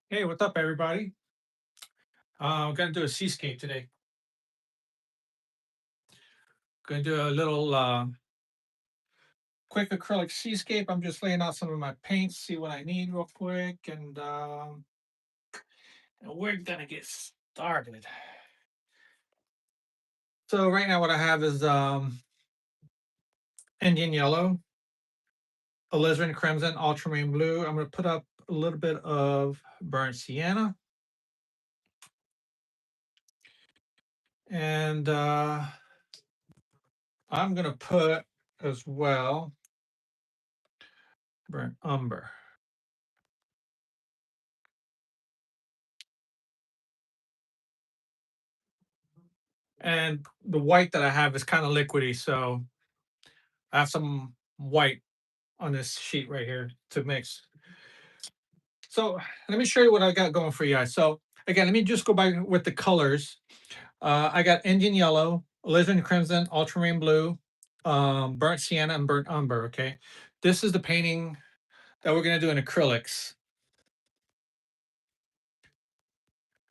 Hey, what's up, everybody? I'm gonna do a seascape today. Gonna do a little quick acrylic seascape. I'm just laying out some of my paints, see what I need real quick, and we're gonna get started. So right now, what I have is Indian yellow, alizarin crimson, ultramarine blue. I'm gonna put up a little bit of burnt sienna, and I'm gonna put as well burnt umber. And the white that I have is kind of liquidy, so I have some white on this sheet right here to mix. So let me show you what I got going for you guys. So again, let me just go back with the colors. I got Indian yellow, alizarin crimson, ultramarine blue, burnt sienna, and burnt umber. Okay, this is the painting that we're gonna do in acrylics.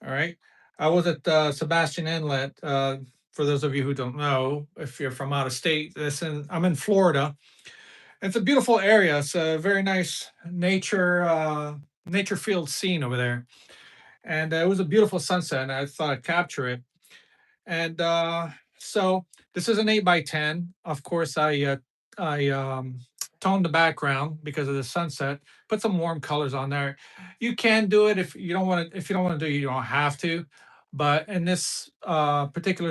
All right. I was at Sebastian Inlet. For those of you who don't know, if you're from out of state, I'm in Florida. It's a beautiful area. It's a very nice nature field scene over there, and it was a beautiful sunset. And I thought I'd capture it. And so this is an 8x10. Of course, I toned the background because of the sunset. Put some warm colors on there. You can do it if you don't want to. If you don't want to do it, you don't have to. But in this particular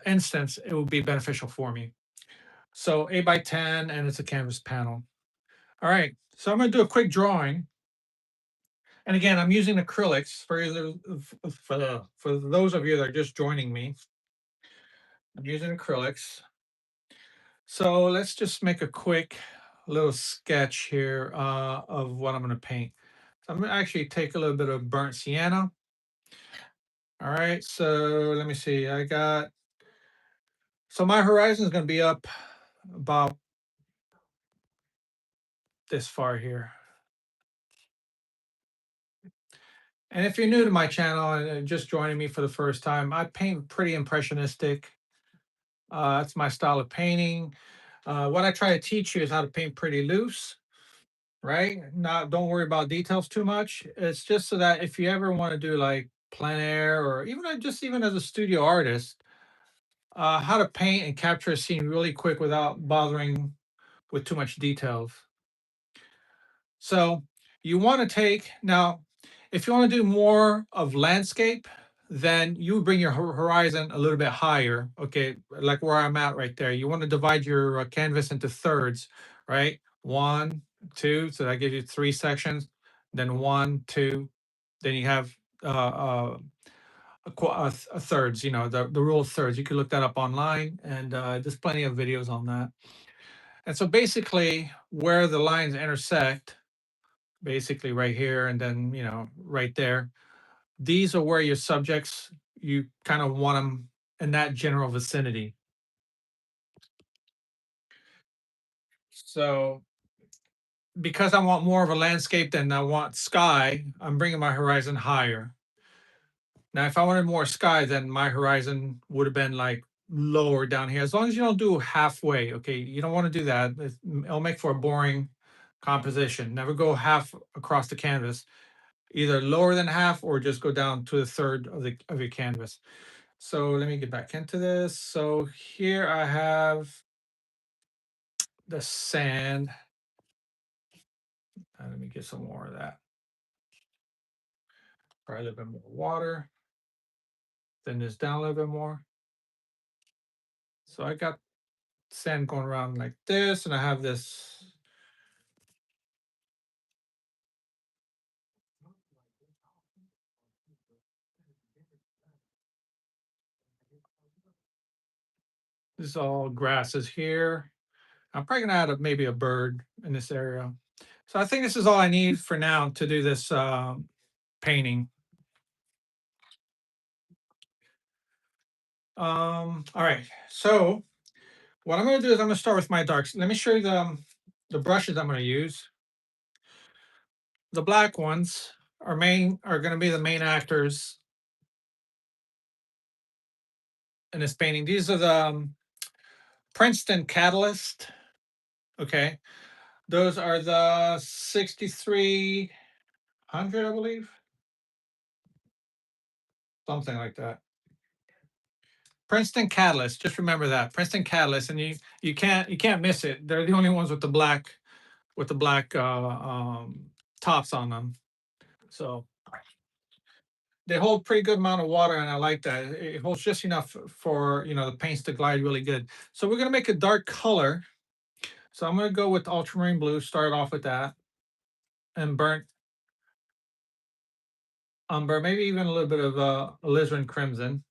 instance, it would be beneficial for me. So 8x10, and it's a canvas panel. All right. So I'm going to do a quick drawing. And again, I'm using acrylics for those of you that are just joining me. I'm using acrylics. So let's just make a quick little sketch here of what I'm going to paint. So I'm going to actually take a little bit of burnt sienna. All right. So let me see. So my horizon is going to be up about this far here. And if you're new to my channel and just joining me for the first time, I paint pretty impressionistic. That's my style of painting. What I try to teach you is how to paint pretty loose, right? Not don't worry about details too much. It's just so that if you ever want to do like plein air or even just even as a studio artist, how to paint and capture a scene really quick without bothering with too much details. So you want to take now, if you want to do more of landscape, then you bring your horizon a little bit higher. Okay, like where I'm at right there. You want to divide your canvas into thirds, right? One, two. So that gives you three sections. Then one, two. Then you have thirds. You know the rule of thirds. You can look that up online, and there's plenty of videos on that. And so basically, where the lines intersect basically right here and then right there, these are where your subjects, you kind of want them in that general vicinity. So because I want more of a landscape than I want sky, I'm bringing my horizon higher. Now if I wanted more sky, then my horizon would have been like lower down here, as long as you don't do halfway. Okay, you don't want to do that. It'll make for a boring composition. Never go half across the canvas, either lower than half or just go down to a third of your canvas. So let me get back into this. So here I have the sand. Let me get some more of that. Probably a little bit more water. Thin this down a little bit more. So I got sand going around like this, and I have this. This is all grasses here. I'm probably gonna add maybe a bird in this area. So I think this is all I need for now to do this painting. All right. So What I'm going to do is I'm going to start with my darks. Let me show you the brushes I'm going to use. The black ones are going to be the main actors in this painting. These are the Princeton Catalyst. Okay, those are the 6300, I believe, something like that. Princeton Catalyst. Just remember that Princeton Catalyst, and you can't miss it. They're the only ones with the black tops on them. So they hold pretty good amount of water, and I like that. It holds just enough for the paints to glide really good. So we're gonna make a dark color. So I'm gonna go with ultramarine blue. Start off with that, and burnt umber, maybe even a little bit of alizarin crimson.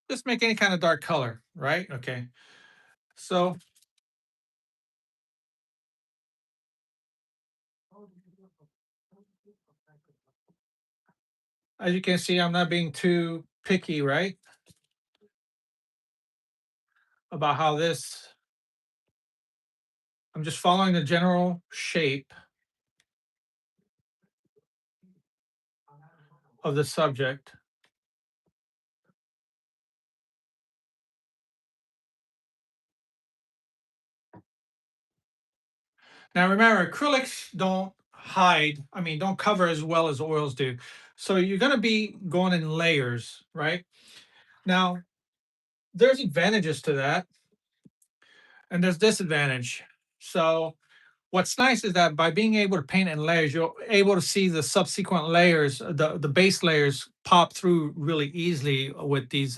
Just make any kind of dark color, right? Okay. So as you can see, I'm not being too picky, right? About how this, I'm just following the general shape of the subject. Now remember, acrylics don't hide, I mean, don't cover as well as oils do. So you're going to be going in layers, right? Now, there's advantages to that, and there's disadvantage. So what's nice is that by being able to paint in layers, you're able to see the subsequent layers, the base layers pop through really easily with these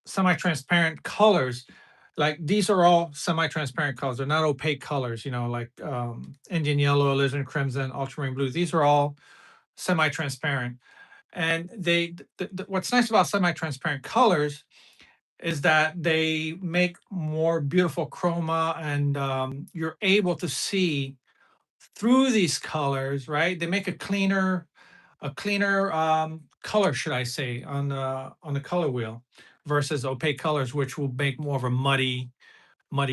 semi-transparent colors. Like these are all semi-transparent colors. They're not opaque colors, like Indian yellow, alizarin crimson, ultramarine blue. These are all semi-transparent. And what's nice about semi-transparent colors is that they make more beautiful chroma, and you're able to see through these colors, right? They make a cleaner color, should I say, on the color wheel, versus opaque colors, which will make more of a muddy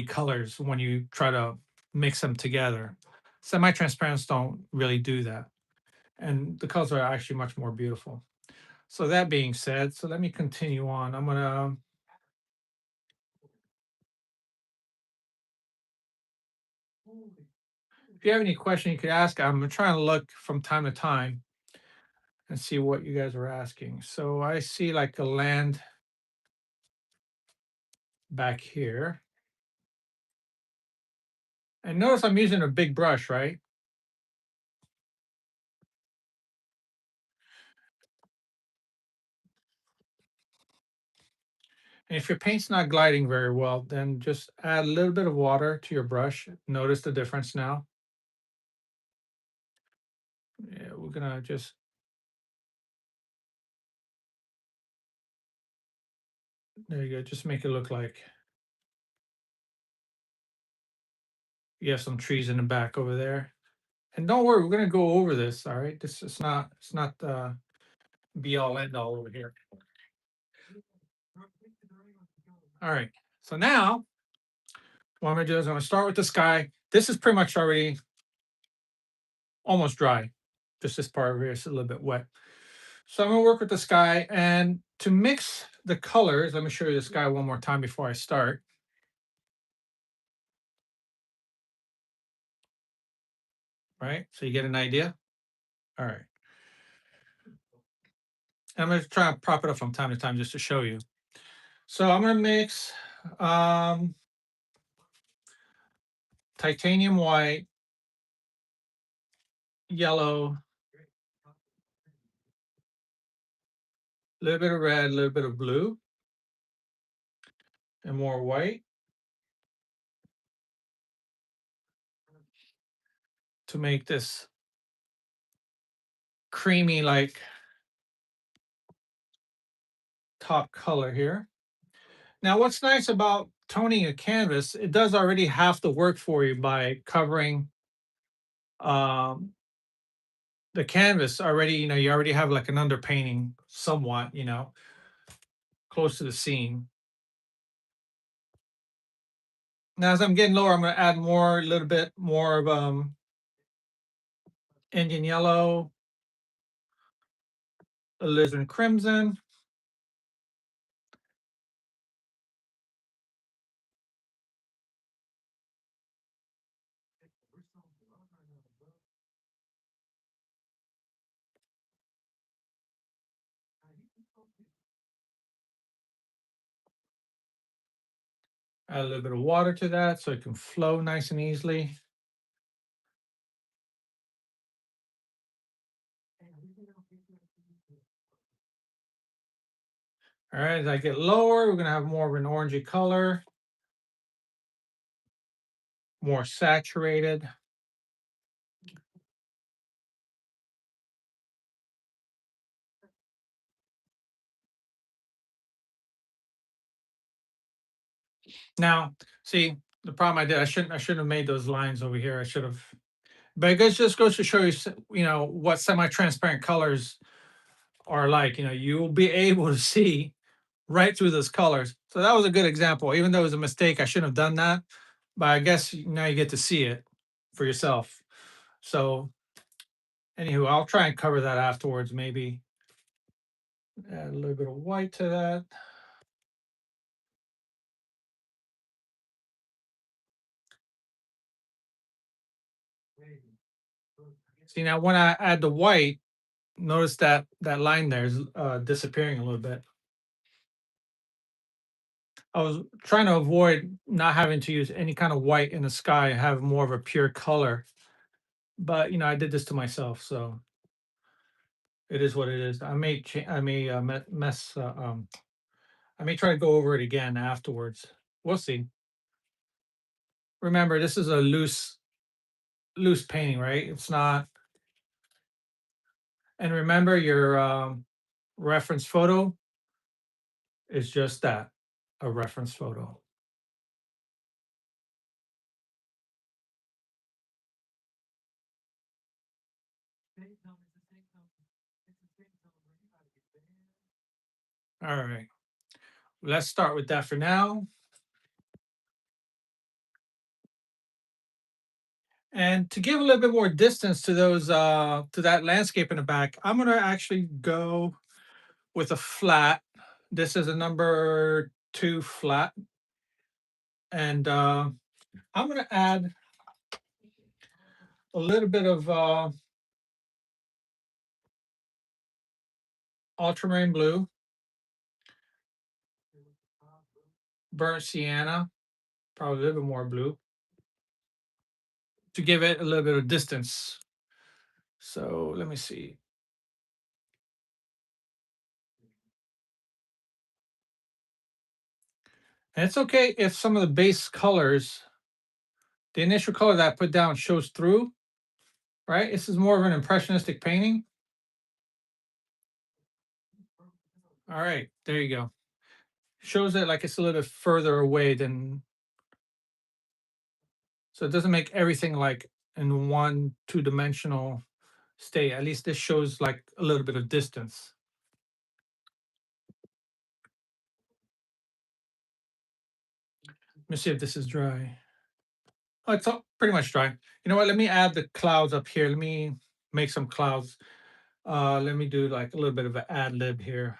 colors when you try to mix them together. Semi-transparents don't really do that, and the colors are actually much more beautiful. So that being said, so let me continue on. If you have any question, you could ask. I'm trying to look from time to time and see what you guys are asking. So I see like a land back here. And notice I'm using a big brush, right? And if your paint's not gliding very well, then just add a little bit of water to your brush. Notice the difference now. Yeah, we're gonna just, there you go, just make it look like you have some trees in the back over there. And don't worry, we're gonna go over this, all right? This is not, it's not be all end all over here. All right. So now what I'm gonna do is I'm gonna start with the sky. This is pretty much already almost dry. Just this part over here is a little bit wet. So I'm gonna work with the sky, and to mix the colors, let me show you the sky one more time before I start. Right? So you get an idea. All right. And I'm gonna try and prop it up from time to time just to show you. So I'm gonna mix um, titanium white, yellow, a little bit of red, a little bit of blue, and more white to make this creamy like top color here. Now, what's nice about toning a canvas, it does already half the work for you by covering um, the canvas already, you already have like an underpainting somewhat, close to the scene. Now, as I'm getting lower, I'm going to add more, a little bit more of Indian yellow, alizarin crimson. Add a little bit of water to that so it can flow nice and easily. All right, as I get lower, we're going to have more of an orangey color, more saturated. Now, see, the problem I shouldn't have made those lines over here. I should have, but it just goes to show you, what semi-transparent colors are like. You'll be able to see right through those colors. So that was a good example. Even though it was a mistake, I shouldn't have done that. But I guess now you get to see it for yourself. So, anywho, I'll try and cover that afterwards. Maybe add a little bit of white to that. See, now when I add the white, notice that that line there is disappearing a little bit. I was trying to avoid not having to use any kind of white in the sky, have more of a pure color. But I did this to myself, so it is what it is. I may mess. I may try to go over it again afterwards. We'll see. Remember, this is a loose painting, right? It's not. And remember, your reference photo is just that, a reference photo. All right. Let's start with that for now. And to give a little bit more distance to those to that landscape in the back, I'm gonna actually go with a flat. This is a number 2 flat. And I'm gonna add a little bit of ultramarine blue, burnt sienna, probably a little bit more blue, to give it a little bit of distance. So let me see. And it's okay if some of the base colors, the initial color that I put down shows through, right? This is more of an impressionistic painting. All right, there you go. Shows it like it's a little bit further away than, so it doesn't make everything like in one two-dimensional state. At least this shows like a little bit of distance. Let me see if this is dry. Oh, it's all pretty much dry. You know what? Let me add the clouds up here. Let me make some clouds. Let me do like a little bit of an ad lib here.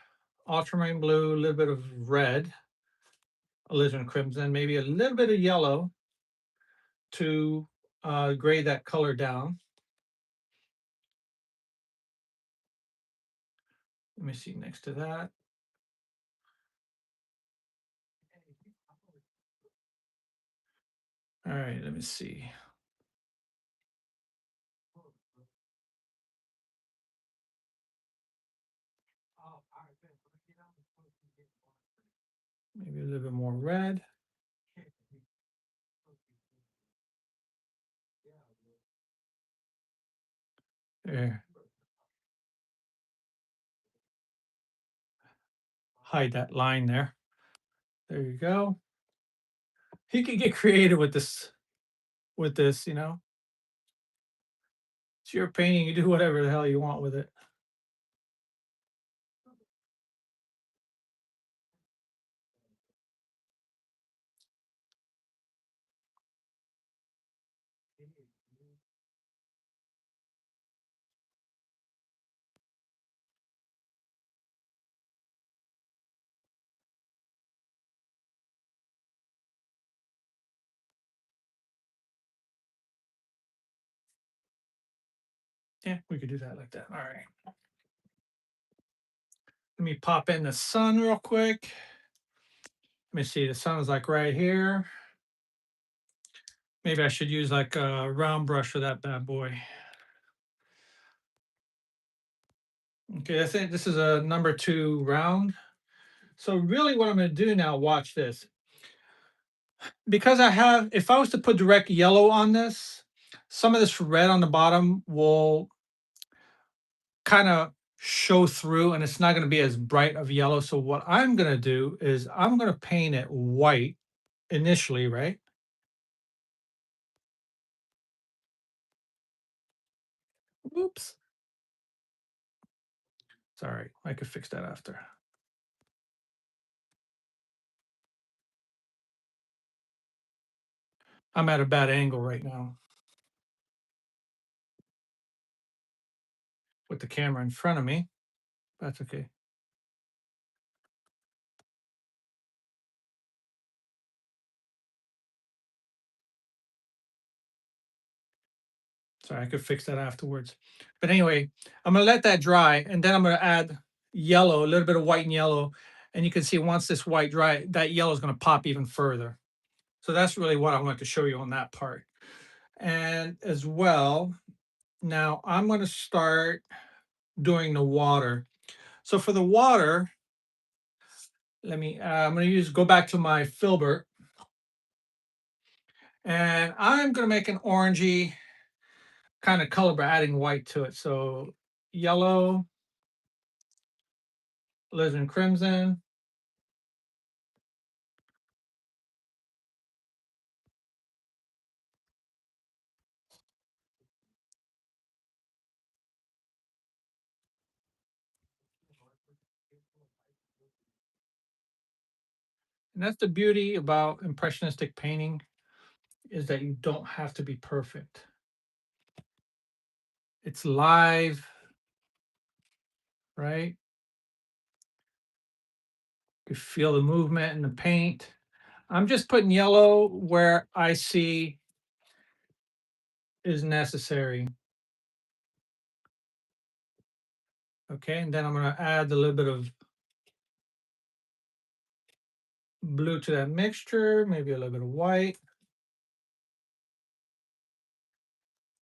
Ultramarine blue, a little bit of red, alizarin crimson, maybe a little bit of yellow to grade that color down. Let me see next to that. All right, let me see. Maybe a little bit more red. There. Hide that line there. There you go. You can get creative with this, It's your painting. You do whatever the hell you want with it. Yeah, we could do that like that. All right. Let me pop in the sun real quick. Let me see. The sun is like right here. Maybe I should use like a round brush for that bad boy. Okay, I think this is a number 2 round. So really what I'm going to do now, watch this. Because if I was to put direct yellow on this, some of this red on the bottom will kind of show through and it's not going to be as bright of yellow. So what I'm going to do is I'm going to paint it white initially, right? Oops. Sorry, I could fix that after. I'm at a bad angle right now with the camera in front of me. That's okay. Sorry, I could fix that afterwards. But anyway, I'm gonna let that dry and then I'm gonna add yellow, a little bit of white and yellow. And you can see once this white dry, that yellow is gonna pop even further. So that's really what I want to show you on that part. And as well, now I'm gonna start doing the water. So for the water, I'm gonna go back to my filbert and I'm gonna make an orangey kind of color by adding white to it. So yellow, alizarin crimson. And that's the beauty about impressionistic painting is that you don't have to be perfect. It's live, right? You feel the movement in the paint. I'm just putting yellow where I see is necessary. Okay, and then I'm going to add a little bit of blue to that mixture, maybe a little bit of white.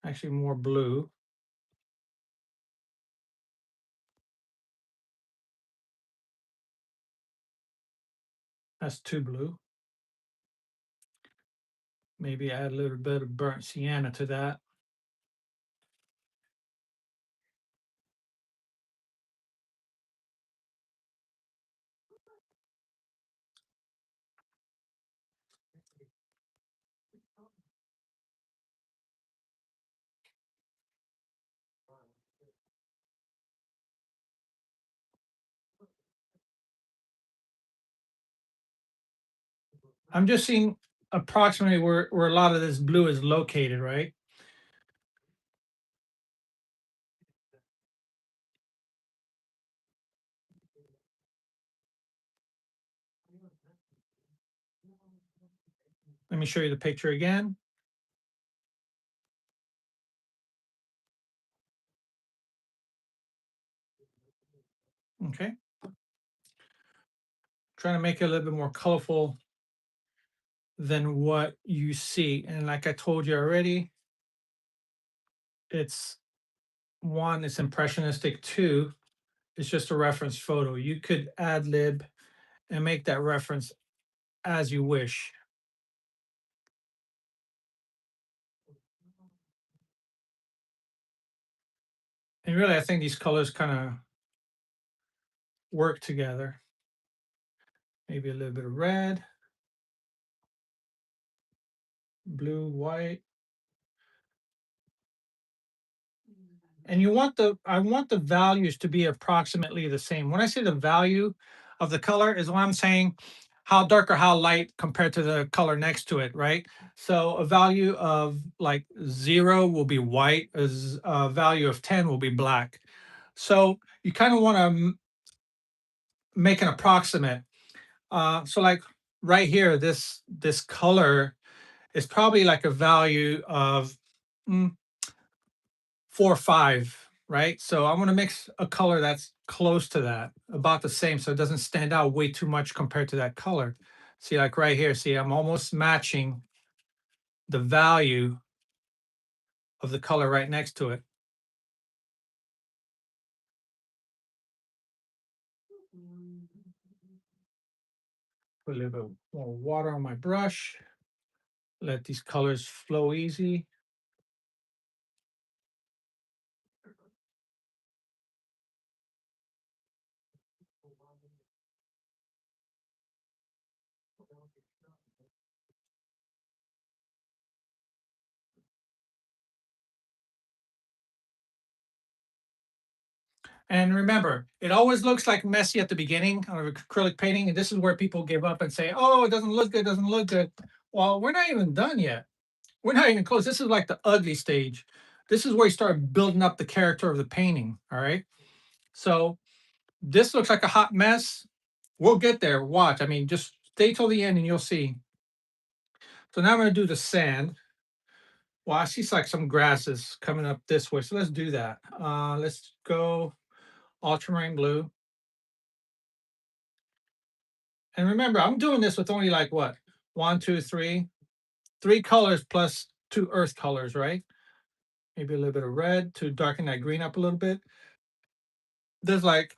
Actually, more blue. That's too blue. Maybe add a little bit of burnt sienna to that. I'm just seeing approximately where a lot of this blue is located, right? Let me show you the picture again. Okay. Trying to make it a little bit more colorful than what you see. And like I told you already, it's one, it's impressionistic. Two, it's just a reference photo. You could ad lib and make that reference as you wish. And really, I think these colors kind of work together. Maybe a little bit of red, blue, white. And I want the values to be approximately the same. When I say the value of the color is what I'm saying how dark or how light compared to the color next to it, right? So a value of like 0 will be white, a value of 10 will be black. So you kind of want to make an approximate. So like right here, this color is probably like a value of mm, 4 or 5, right? So I want to mix a color that's close to that, about the same, so it doesn't stand out way too much compared to that color. See, like right here, see, I'm almost matching the value of the color right next to it. Put a little bit more water on my brush. Let these colors flow easy. And remember, it always looks like messy at the beginning of acrylic painting. And this is where people give up and say, oh, it doesn't look good, doesn't look good. Well, we're not even done yet. We're not even close. This is like the ugly stage. This is where you start building up the character of the painting. All right. So this looks like a hot mess. We'll get there. Watch. I mean, just stay till the end and you'll see. So now I'm going to do the sand. Well, I see like some grasses coming up this way. So let's do that. Let's go ultramarine blue. And remember, I'm doing this with only like what? One, two, three colors plus 2 earth colors, right? Maybe a little bit of red to darken that green up a little bit. There's like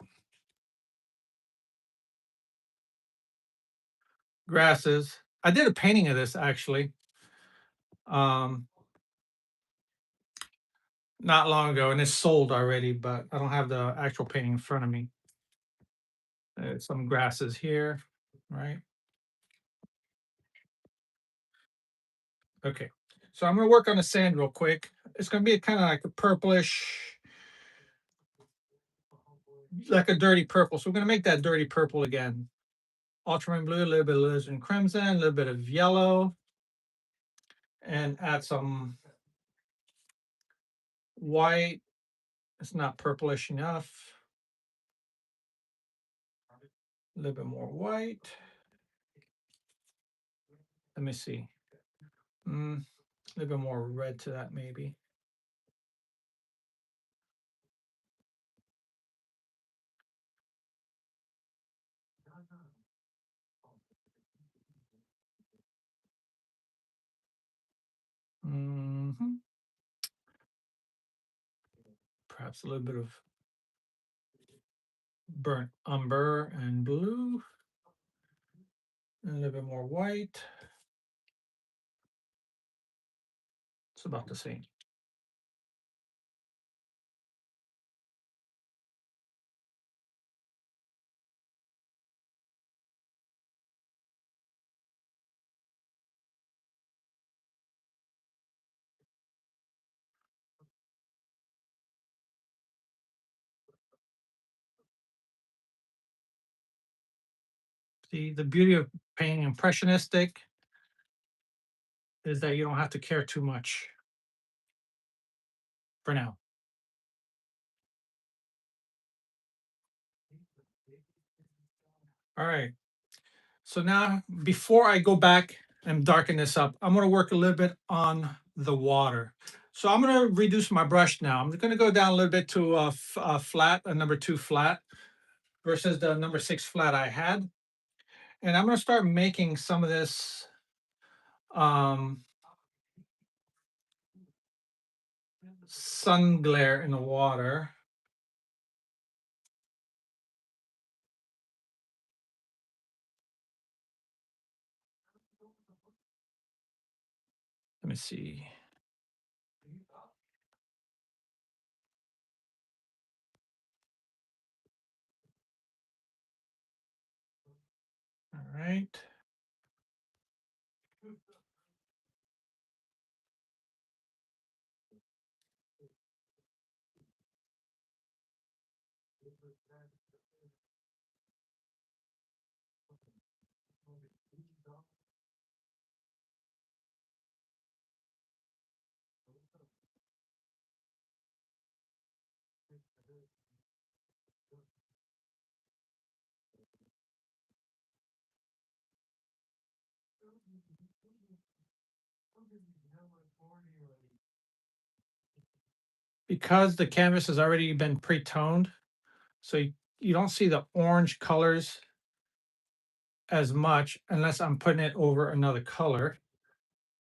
grasses. I did a painting of this actually, um, not long ago, and it's sold already, but I don't have the actual painting in front of me. Some grasses here, right? Okay, so I'm gonna work on the sand real quick. It's gonna be kind of like a purplish, like a dirty purple. So we're gonna make that dirty purple again. Ultramarine blue, a little bit of alizarin crimson, a little bit of yellow, and add some white. It's not purplish enough. A little bit more white. Let me see. A little bit more red to that, maybe. hmm Perhaps a little bit of burnt umber and blue. And a little bit more white. It's about the same. See, the beauty of painting impressionistic is that you don't have to care too much for now. All right. So now, before I go back and darken this up, I'm going to work a little bit on the water. So I'm going to reduce my brush now. I'm going to go down a little bit to a flat, a number 2 flat versus the number 6 flat I had. And I'm going to start making some of this um, sun glare in the water. Let me see. All right. Because the canvas has already been pre-toned, so you don't see the orange colors as much unless I'm putting it over another color.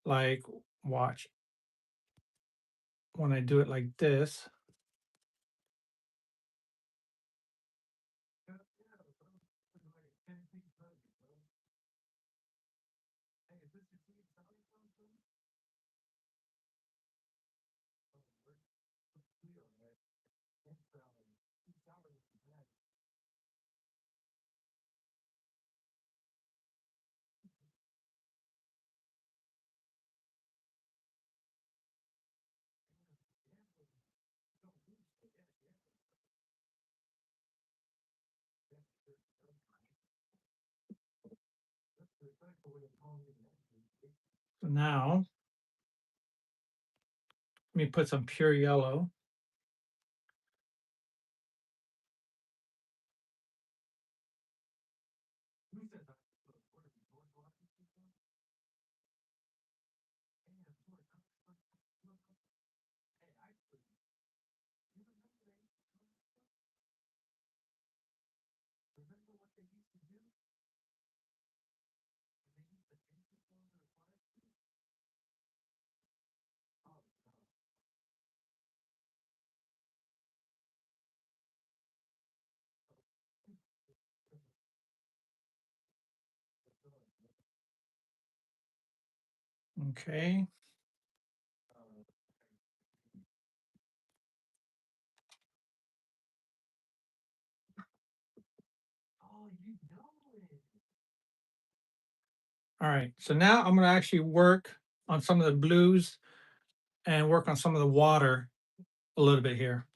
Like, watch, when I do it like this. So now, let me put some pure yellow. Okay. All right, so now I'm going to actually work on some of the blues and work on some of the water a little bit here.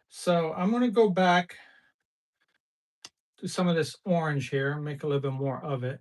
So I'm going to go back to some of this orange here, make a little bit more of it.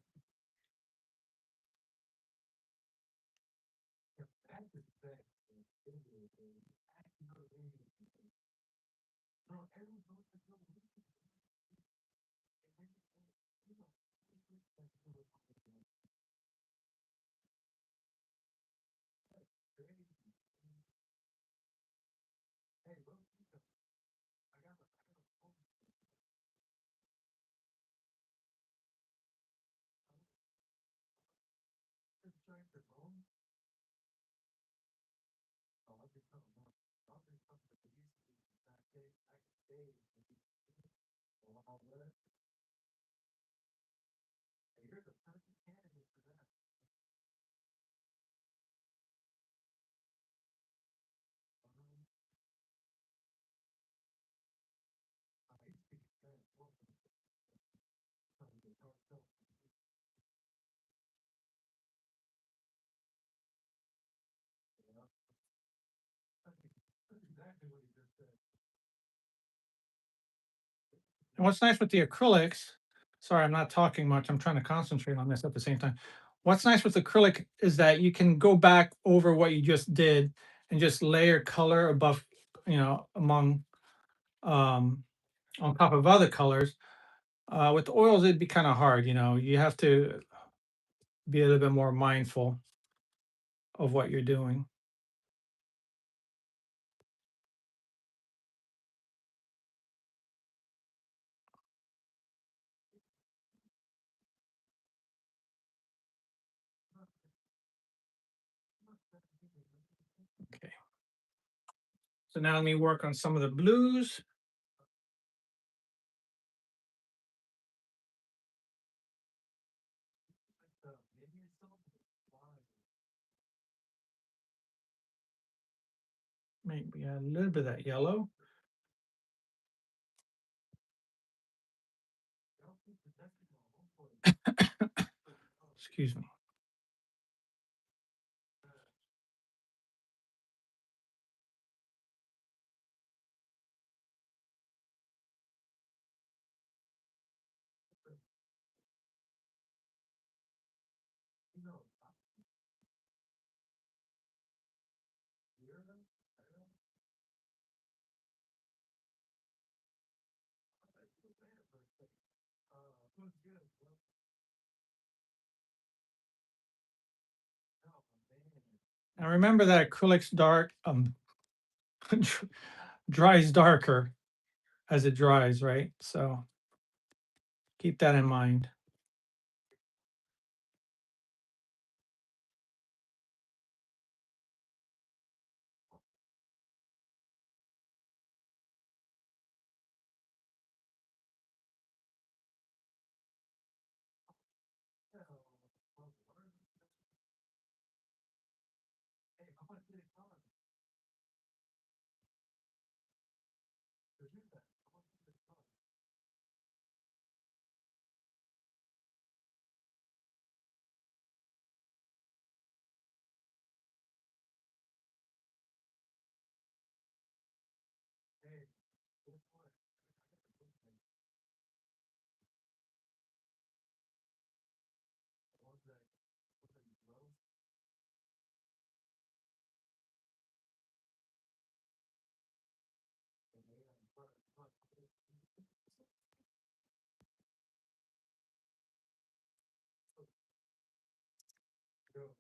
And what's nice with the acrylics, sorry, I'm not talking much. I'm trying to concentrate on this at the same time. What's nice with acrylic is that you can go back over what you just did and just layer color above, among um, on top of other colors. With oils, it'd be kind of hard. You have to be a little bit more mindful of what you're doing. Okay. So now let me work on some of the blues. Maybe a little bit of that yellow. Excuse me. Now remember that acrylics dark dries darker as it dries, right? So keep that in mind.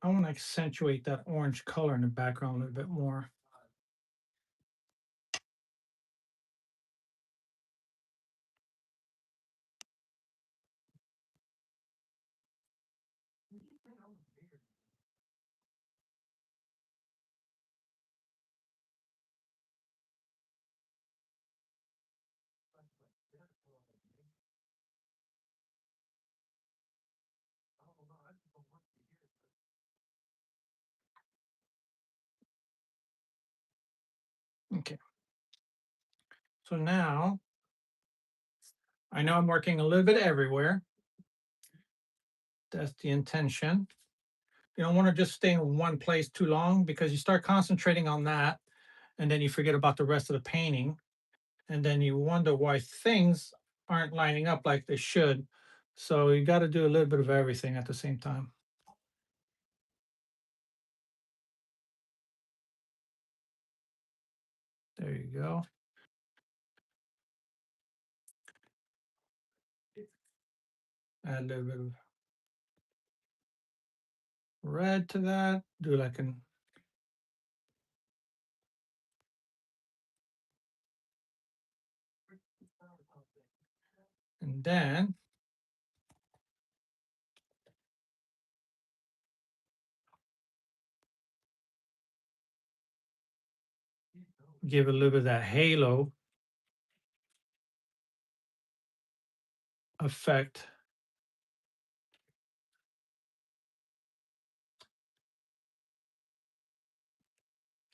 I want to accentuate that orange color in the background a little bit more. Okay. So now I know I'm working a little bit everywhere. That's the intention. You don't want to just stay in one place too long because you start concentrating on that and then you forget about the rest of the painting. And then you wonder why things aren't lining up like they should. So you got to do a little bit of everything at the same time. There you go. Add a little bit of red to that. Do like an and then give a little bit of that halo effect.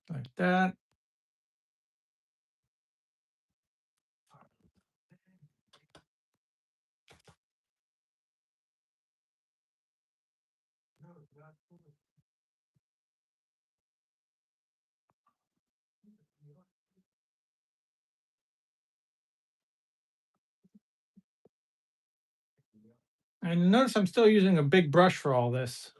Like that. And notice I'm still using a big brush for all this.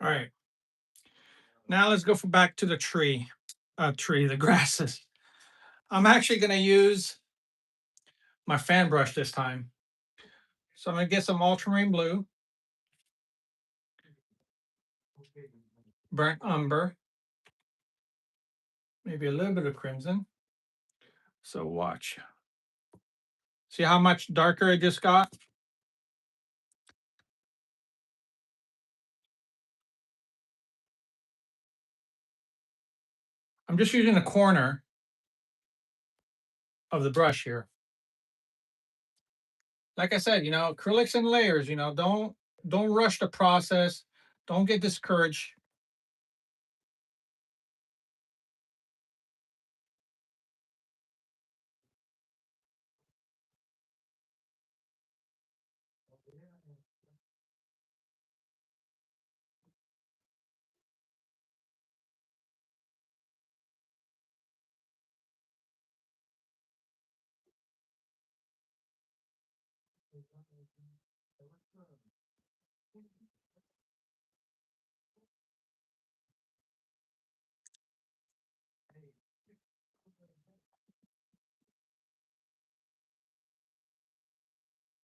All right. Now let's go back to the the grasses. I'm actually going to use my fan brush this time. So I'm going to get some ultramarine blue, burnt umber, maybe a little bit of crimson. So watch. See how much darker it just got? I'm just using the corner of the brush here. Like I said, acrylics and layers, don't rush the process. Don't get discouraged.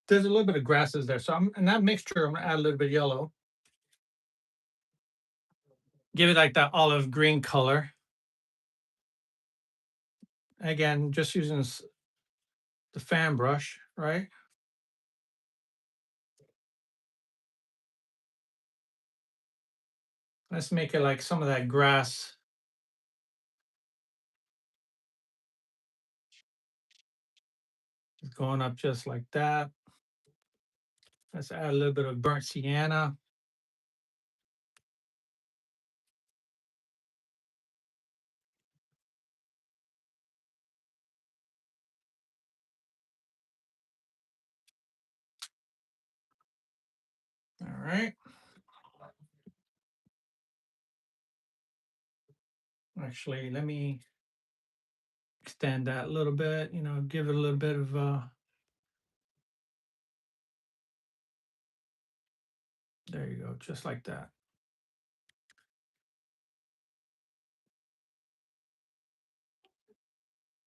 There's a little bit of grasses there. So I'm in that mixture, I'm gonna add a little bit of yellow. Give it like that olive green color. Again, just using the fan brush, right? Let's make it like some of that grass is going up just like that. Let's add a little bit of burnt sienna. All right. Actually, let me extend that a little bit, give it a little bit of there you go, just like that.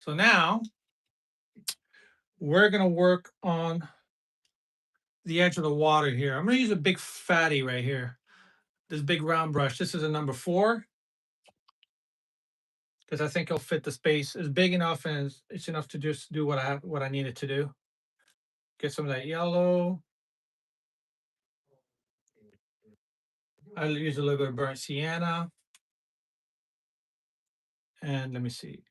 So now we're gonna work on the edge of the water here. I'm gonna use a big fatty right here. This big round brush. This is a number 4 because I think it'll fit the space. It's big enough and it's enough to just do what I need it to do. Get some of that yellow. I'll use a little bit of burnt sienna. And let me see.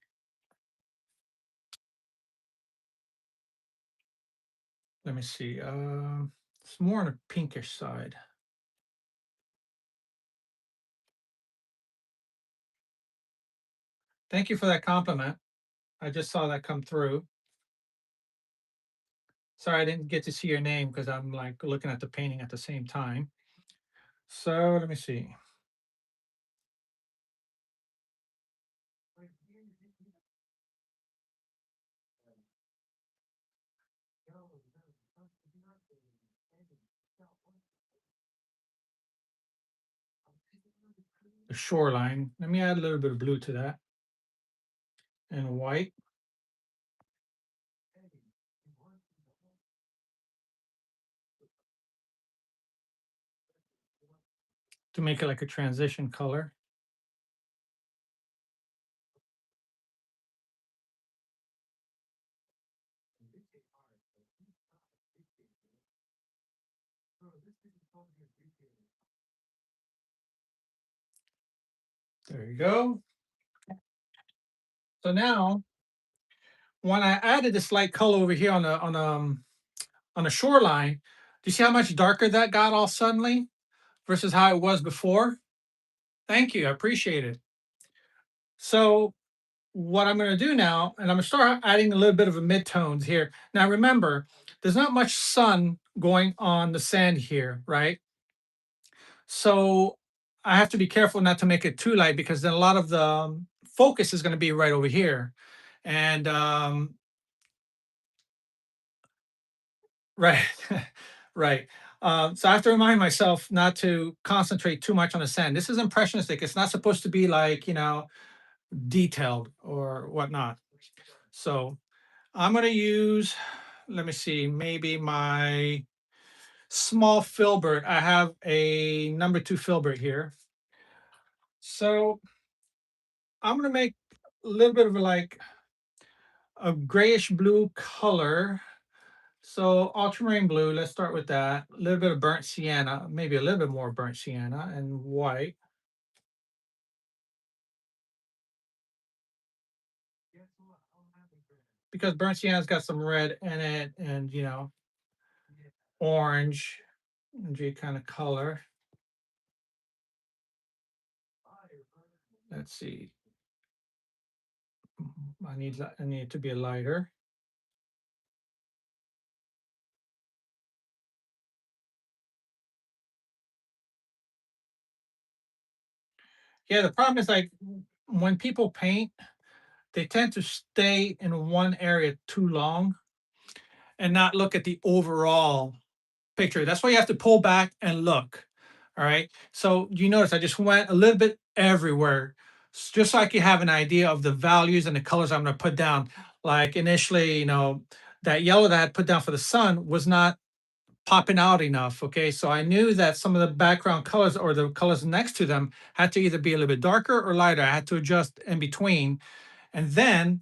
Let me see. It's more on the pinkish side. Thank you for that compliment. I just saw that come through. Sorry, I didn't get to see your name because I'm like looking at the painting at the same time. So let me see. The shoreline. Let me add a little bit of blue to that and white. To make it like a transition color. There you go. So now, when I added this light color over here on the shoreline, do you see how much darker that got all suddenly versus how it was before? Thank you, I appreciate it. So what I'm going to do now, and I'm going to start adding a little bit of a midtones here. Now remember, there's not much sun going on the sand here, right? So I have to be careful not to make it too light because then a lot of the focus is going to be right over here. And right, right. So I have to remind myself not to concentrate too much on the sand. This is impressionistic. It's not supposed to be like, detailed or whatnot. So I'm going to use, let me see, maybe my small filbert. I have a number 2 filbert here. So I'm going to make a little bit of like a grayish blue color. So ultramarine blue, let's start with that. A little bit of burnt sienna, maybe a little bit more burnt sienna and white. Because burnt sienna's got some red in it and, orange, orangey kind of color. Let's see. I need it to be a lighter. Yeah, the problem is like when people paint, they tend to stay in one area too long. and not look at the overall picture. That's why you have to pull back and look. All right. So you notice I just went a little bit everywhere, just so I can have an idea of the values and the colors I'm going to put down. Like initially, that yellow that I had put down for the sun was not popping out enough. Okay. So I knew that some of the background colors or the colors next to them had to either be a little bit darker or lighter. I had to adjust in between. And then,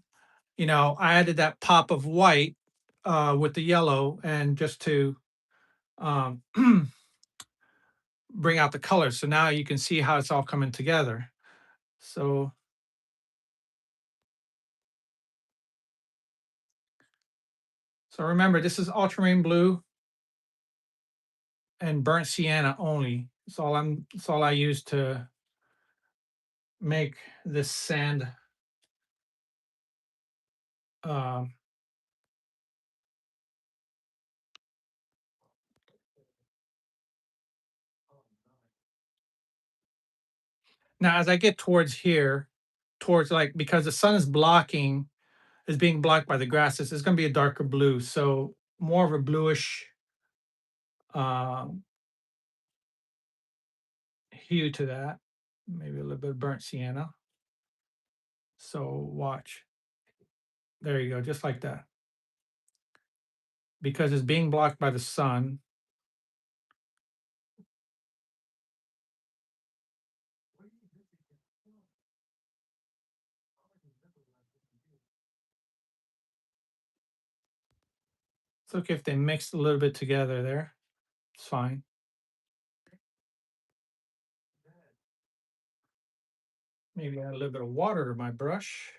I added that pop of white with the yellow and just to um, bring out the colors. So now you can see how it's all coming together. So, so remember, this is ultramarine blue and burnt sienna only. It's all I use to make this sand. Um, Now, as I get towards here, towards like because the sun is being blocked by the grasses, it's going to be a darker blue. So more of a bluish um, hue to that. Maybe a little bit of burnt sienna. So watch. There you go, just like that. Because it's being blocked by the sun. It's okay if they mix a little bit together there. It's fine. Maybe add a little bit of water to my brush.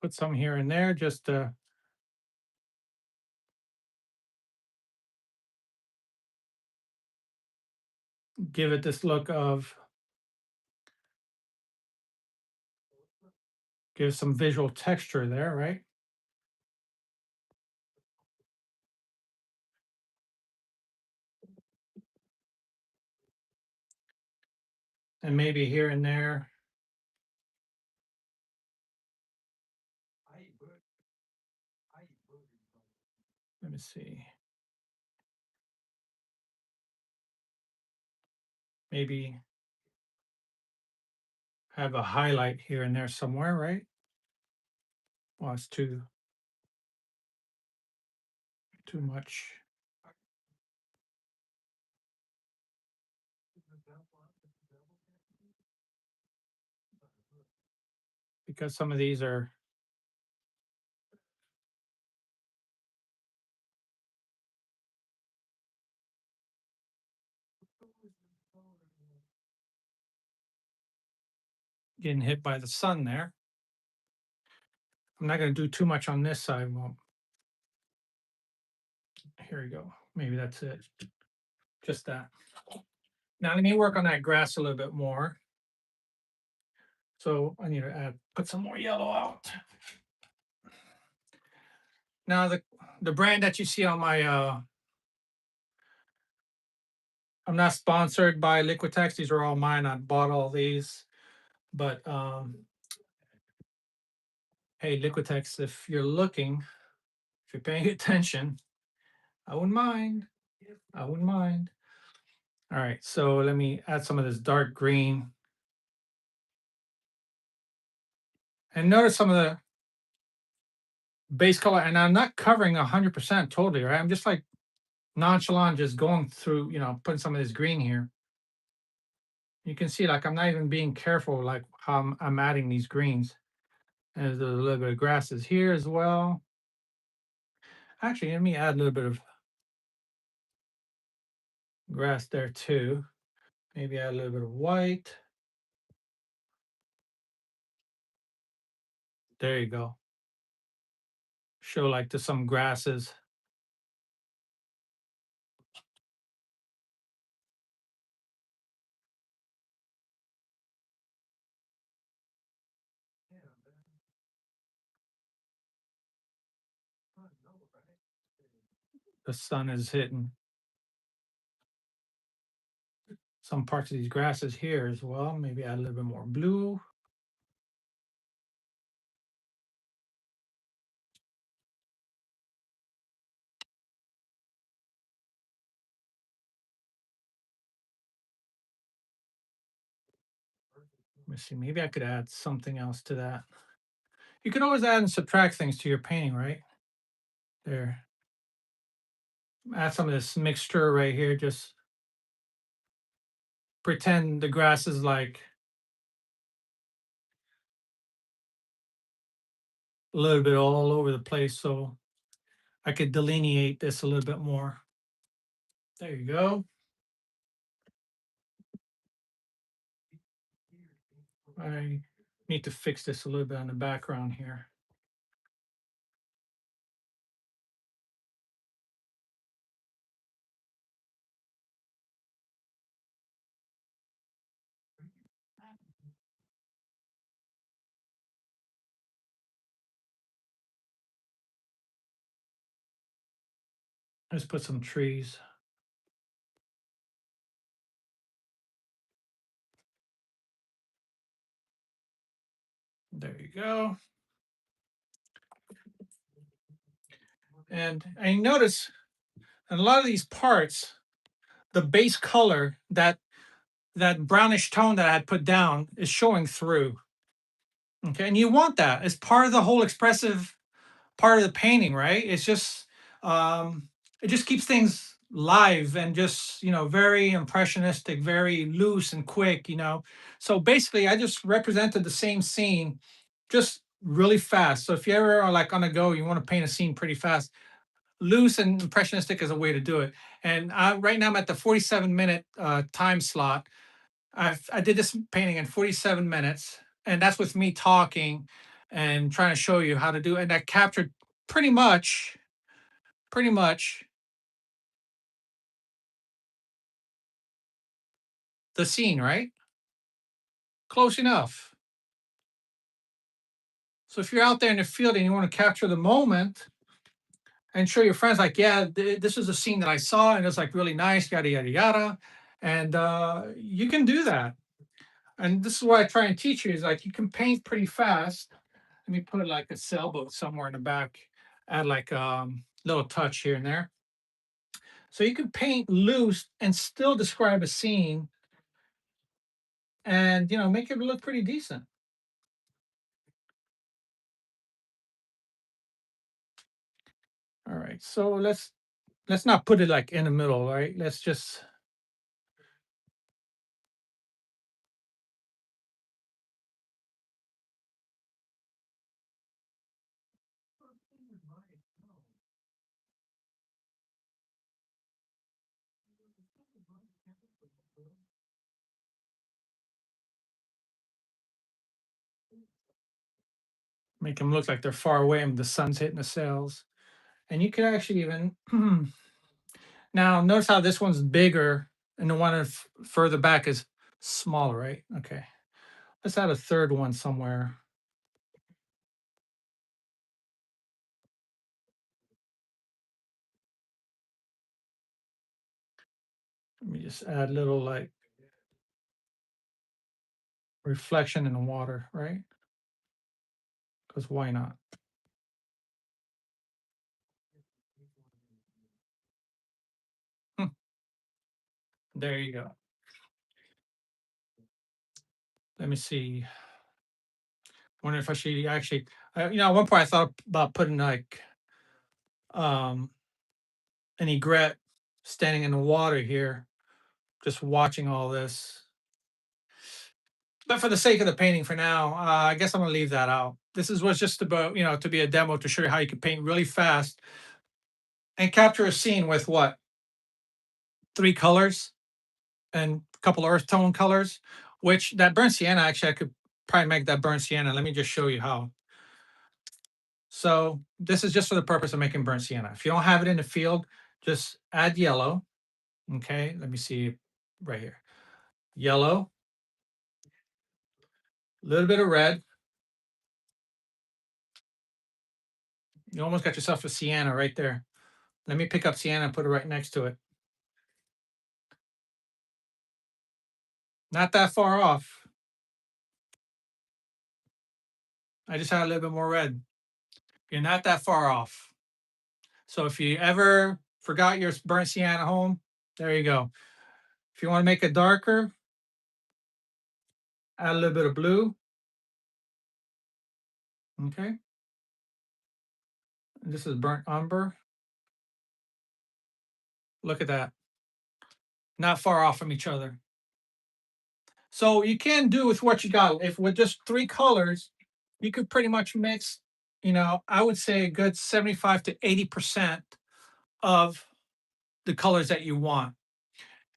Put some here and there just to give it this look of, give some visual texture there, right? And maybe here and there. Let me see. Maybe have a highlight here and there somewhere, right? Well, it's too much. Because some of these are getting hit by the sun there. I'm not going to do too much on this side. Well, here we go. Maybe that's it. Just that. Now let me work on that grass a little bit more. So I need to put some more yellow out. Now the brand that you see on my I'm not sponsored by Liquitex. These are all mine. I bought all these. But hey, Liquitex, if you're looking, if you're paying attention, I wouldn't mind. I wouldn't mind. All right, so let me add some of this dark green. And notice some of the base color, and I'm not covering 100% totally, right? I'm just like nonchalant, just going through, putting some of this green here. You can see like I'm not even being careful like how I'm adding these greens. And there's a little bit of grasses here as well. Actually, let me add a little bit of grass there too. Maybe add a little bit of white. There you go. Show like to some grasses. The sun is hitting. some parts of these grasses here as well. Maybe add a little bit more blue. Let me see, maybe I could add something else to that. You can always add and subtract things to your painting, right? There. Add some of this mixture right here. Just pretend the grass is like a little bit all over the place. So I could delineate this a little bit more. There you go. I need to fix this a little bit on the background here. Let's put some trees. There you go. And I notice in a lot of these parts, the base color, that brownish tone that I had put down is showing through. Okay, and you want that. It's part of the whole expressive part of the painting, right? It's just it just keeps things live and just very impressionistic, very loose and quick. So basically, I just represented the same scene, just really fast. So if you ever are like on the go, you want to paint a scene pretty fast. Loose and impressionistic is a way to do it. And right now I'm at the 47-minute time slot. I did this painting in 47 minutes, and that's with me talking and trying to show you how to do it. And I captured pretty much, pretty much the scene, right? Close enough. So if you're out there in the field and you want to capture the moment and show your friends, like, yeah, this is a scene that I saw and it's like really nice, yada, yada, yada. And you can do that. And this is what I try and teach you is like you can paint pretty fast. Let me put like a sailboat somewhere in the back, add like little touch here and there. So you can paint loose and still describe a scene and make it look pretty decent. All right. So let's not put it like in the middle, right? Let's just make them look like they're far away and the sun's hitting the sails. And you could actually even now notice how this one's bigger and the one further back is smaller, right? Okay. Let's add a third one somewhere. Let me just add a little like reflection in the water, right? Because why not? Hmm, there you go. Let me see. Wonder if I should actually, at one point I thought about putting like um an egret standing in the water here, just watching all this. But for the sake of the painting for now, I guess I'm gonna leave that out. This is what's just about, to be a demo to show you how you can paint really fast and capture a scene with what? Three colors and a couple earth tone colors, which that burnt sienna, actually, I could probably make that burnt sienna. Let me just show you how. So this is just for the purpose of making burnt sienna. If you don't have it in the field, just add yellow. Okay, let me see right here. Yellow, a little bit of red. You almost got yourself a sienna right there. Let me pick up sienna and put it right next to it. Not that far off. I just had a little bit more red. You're not that far off. So if you ever forgot your burnt sienna at home, there you go. If you want to make it darker, add a little bit of blue. Okay. And this is burnt umber. Look at that. Not far off from each other. So you can do with what you got. If with just three colors, you could pretty much mix, I would say a good 75 to 80% of the colors that you want.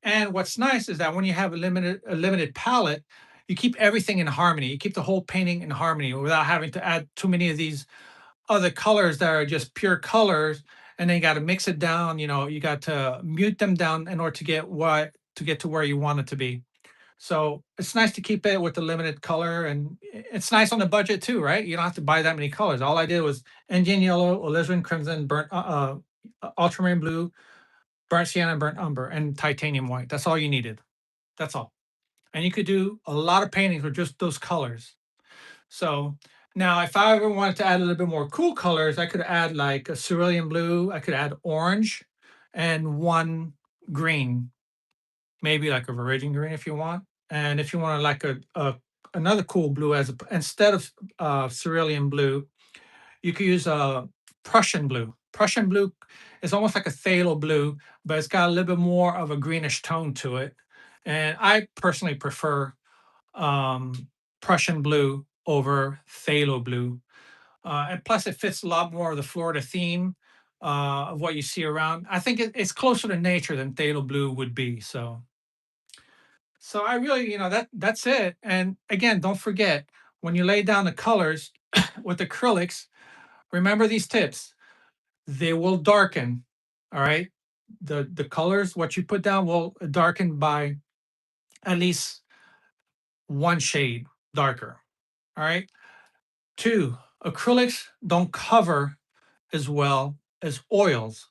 And what's nice is that when you have a limited palette, you keep everything in harmony. You keep the whole painting in harmony without having to add too many of these other colors that are just pure colors. And then you got to mix it down. You got to mute them down in order to get to where you want it to be. So it's nice to keep it with the limited color, and it's nice on the budget too, right? You don't have to buy that many colors. All I did was Indian yellow, alizarin crimson, burnt ultramarine blue, burnt sienna, burnt umber, and titanium white. That's all you needed. That's all. And you could do a lot of paintings with just those colors. So now, if I ever wanted to add a little bit more cool colors, I could add like a cerulean blue. I could add orange, and one green, maybe like a viridian green if you want. And if you want like another cool blue instead of cerulean blue, you could use a Prussian blue. Prussian blue is almost like a phthalo blue, but it's got a little bit more of a greenish tone to it. And I personally prefer um, Prussian blue over phthalo blue. And plus, it fits a lot more of the Florida theme of what you see around. I think it's closer to nature than phthalo blue would be. So I really, that's it. And again, don't forget when you lay down the colors with acrylics, remember these tips. They will darken. All right. The colors, what you put down will darken by at least one shade darker. All right. Two, acrylics don't cover as well as oils.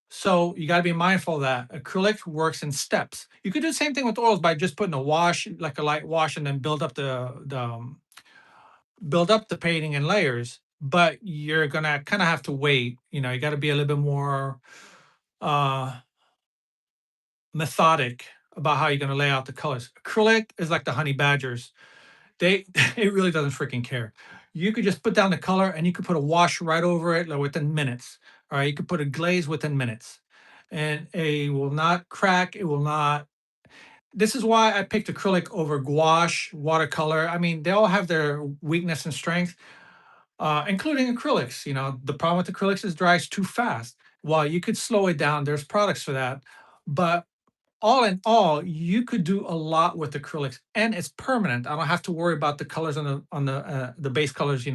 So you got to be mindful of that. Acrylic works in steps. You could do the same thing with oils by just putting a wash, like a light wash, and then build up the painting in layers. But you're gonna kind of have to wait. You got to be a little bit more uh, methodic about how you're gonna lay out the colors. Acrylic is like the honey badgers. They it really doesn't freaking care. You could just put down the color and you could put a wash right over it like, within minutes. All right, you could put a glaze within minutes, and it will not crack. It will not. This is why I picked acrylic over gouache, watercolor. I mean, they all have their weakness and strength, including acrylics. The problem with acrylics is it dries too fast. While you could slow it down, there's products for that, but all in all, you could do a lot with acrylics, and it's permanent. I don't have to worry about the colors on the base colors,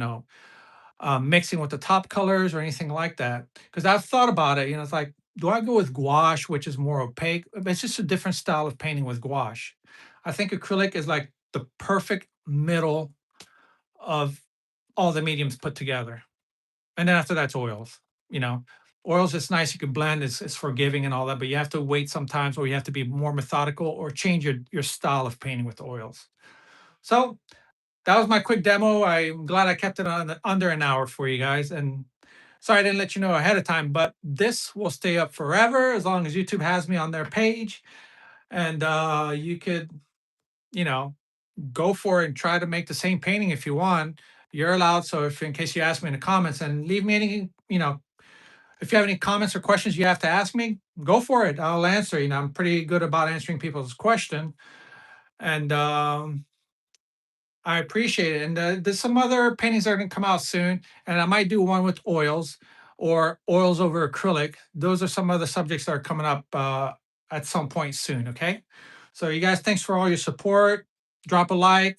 mixing with the top colors or anything like that. Because I've thought about it. It's like, do I go with gouache, which is more opaque? It's just a different style of painting with gouache. I think acrylic is like the perfect middle of all the mediums put together. And then after that's oils. You know, oils is nice. You can blend. It's forgiving and all that, but you have to wait sometimes, or you have to be more methodical, or change your style of painting with oils. So that was my quick demo. I'm glad I kept it on under an hour for you guys. And sorry I didn't let you know ahead of time, but this will stay up forever as long as YouTube has me on their page. And you could, you know, go for it and try to make the same painting if you want. You're allowed. So if in case you ask me in the comments, and leave me any, if you have any comments or questions you have to ask me, go for it. I'll answer. I'm pretty good about answering people's question, and I appreciate it. And there's some other paintings that are going to come out soon, and I might do one with oils or oils over acrylic. Those are some other subjects that are coming up at some point soon. Okay. So you guys, thanks for all your support. Drop a like,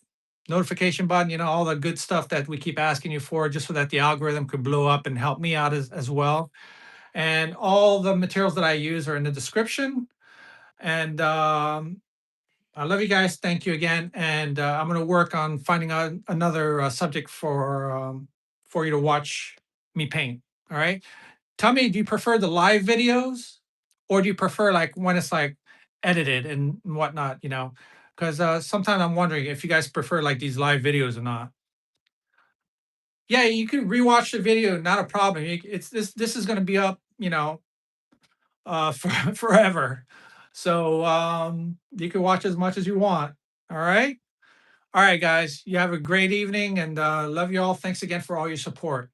notification button, all the good stuff that we keep asking you for, just so that the algorithm could blow up and help me out as well. And all the materials that I use are in the description. And I love you guys. Thank you again. And I'm going to work on finding out another subject for you to watch me paint. All right. Tell me, do you prefer the live videos, or do you prefer like when it's like edited and whatnot? because sometimes I'm wondering if you guys prefer like these live videos or not. Yeah, you can rewatch the video, not a problem. It's this is going to be up, for forever. So you can watch as much as you want. All right. All right, guys. You have a great evening and love you all. Thanks again for all your support.